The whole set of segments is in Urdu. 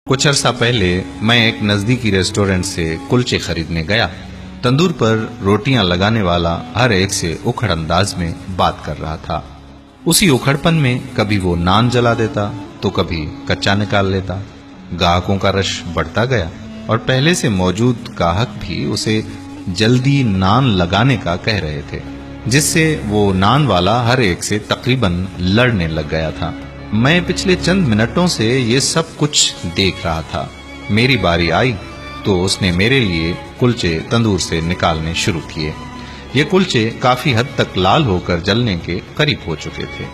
کچھ عرصہ پہلے میں ایک نزدیکی ریسٹورنٹ سے کلچے خریدنے گیا۔ تندور پر روٹیاں لگانے والا ہر ایک سے اکھڑ انداز میں بات کر رہا تھا۔ اسی اکھڑپن میں کبھی وہ نان جلا دیتا تو کبھی کچا نکال لیتا۔ گاہکوں کا رش بڑھتا گیا اور پہلے سے موجود گاہک بھی اسے جلدی نان لگانے کا کہہ رہے تھے، جس سے وہ نان والا ہر ایک سے تقریباً لڑنے لگ گیا تھا۔ میں پچھلے چند منٹوں سے یہ سب کچھ دیکھ رہا تھا۔ میری باری آئی تو اس نے میرے لیے کلچے تندور سے نکالنے شروع کیے۔ یہ کلچے کافی حد تک لال ہو کر جلنے کے قریب ہو چکے تھے۔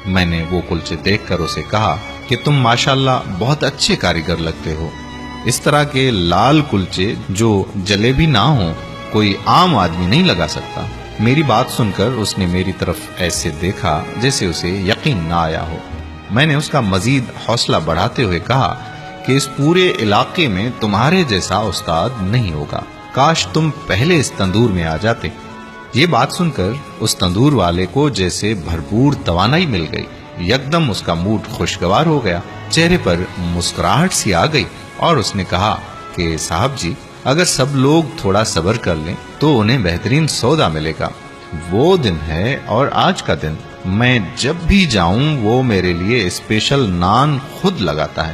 میں نے وہ کلچے دیکھ کر اسے کہا کہ تم ماشاءاللہ بہت اچھے کاریگر لگتے ہو۔ اس طرح کے لال کلچے جو جلے بھی نہ ہوں کوئی عام آدمی نہیں لگا سکتا۔ میری بات سن کر اس نے میری طرف ایسے دیکھا جیسے اسے یقین نہ آیا ہو۔ میں نے اس کا مزید حوصلہ بڑھاتے ہوئے کہا کہ اس پورے علاقے میں تمہارے جیسا استاد نہیں ہوگا، کاش تم پہلے اس تندور میں آ جاتے۔ یہ بات سن کر اس تندور والے کو جیسے بھرپور توانائی مل گئی۔ یکدم اس کا موڈ خوشگوار ہو گیا، چہرے پر مسکراہٹ سی آ گئی اور اس نے کہا کہ صاحب جی، اگر سب لوگ تھوڑا صبر کر لیں تو انہیں بہترین سودا ملے گا۔ وہ دن ہے اور آج کا دن، میں جب بھی جاؤں وہ میرے لیے اسپیشل نان خود لگاتا ہے۔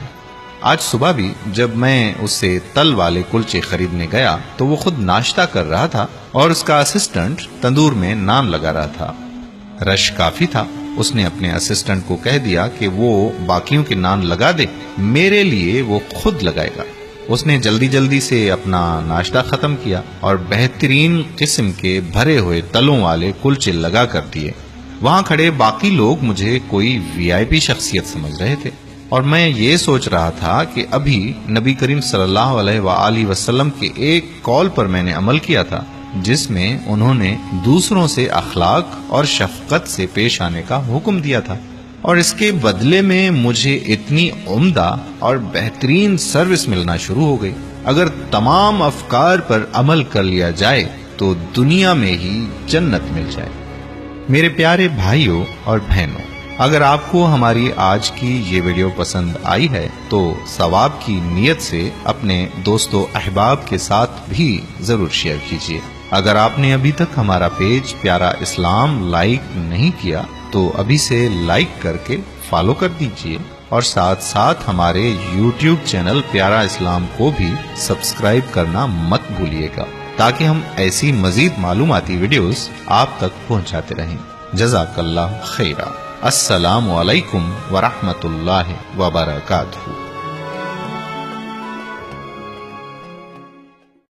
آج صبح بھی جب میں اس سے تل والے کلچے خریدنے گیا تو وہ خود ناشتہ کر رہا تھا اور اس کا اسسٹنٹ تندور میں نان لگا رہا تھا۔ رش کافی تھا۔ اس نے اپنے اسسٹنٹ کو کہہ دیا کہ وہ باقیوں کے نان لگا دے، میرے لیے وہ خود لگائے گا۔ اس نے جلدی جلدی سے اپنا ناشتہ ختم کیا اور بہترین قسم کے بھرے ہوئے تلوں والے کلچے لگا کر دیے۔ وہاں کھڑے باقی لوگ مجھے کوئی وی آئی پی شخصیت سمجھ رہے تھے اور میں یہ سوچ رہا تھا کہ ابھی نبی کریم صلی اللہ علیہ وآلہ وسلم کے ایک قول پر میں نے عمل کیا تھا، جس میں انہوں نے دوسروں سے اخلاق اور شفقت سے پیش آنے کا حکم دیا تھا، اور اس کے بدلے میں مجھے اتنی عمدہ اور بہترین سروس ملنا شروع ہو گئی۔ اگر تمام افکار پر عمل کر لیا جائے تو دنیا میں ہی جنت مل جائے۔ میرے پیارے بھائیوں اور بہنوں، اگر آپ کو ہماری آج کی یہ ویڈیو پسند آئی ہے تو ثواب کی نیت سے اپنے دوستوں احباب کے ساتھ بھی ضرور شیئر کیجیے۔ اگر آپ نے ابھی تک ہمارا پیج پیارا اسلام لائک نہیں کیا تو ابھی سے لائک کر کے فالو کر دیجیے، اور ساتھ ساتھ ہمارے یوٹیوب چینل پیارا اسلام کو بھی سبسکرائب کرنا مت بھولیے گا، تاکہ ہم ایسی مزید معلوماتی ویڈیوز آپ تک پہنچاتے رہیں۔ جزاک اللہ خیرہ۔ السلام علیکم ورحمۃ اللہ وبرکاتہ۔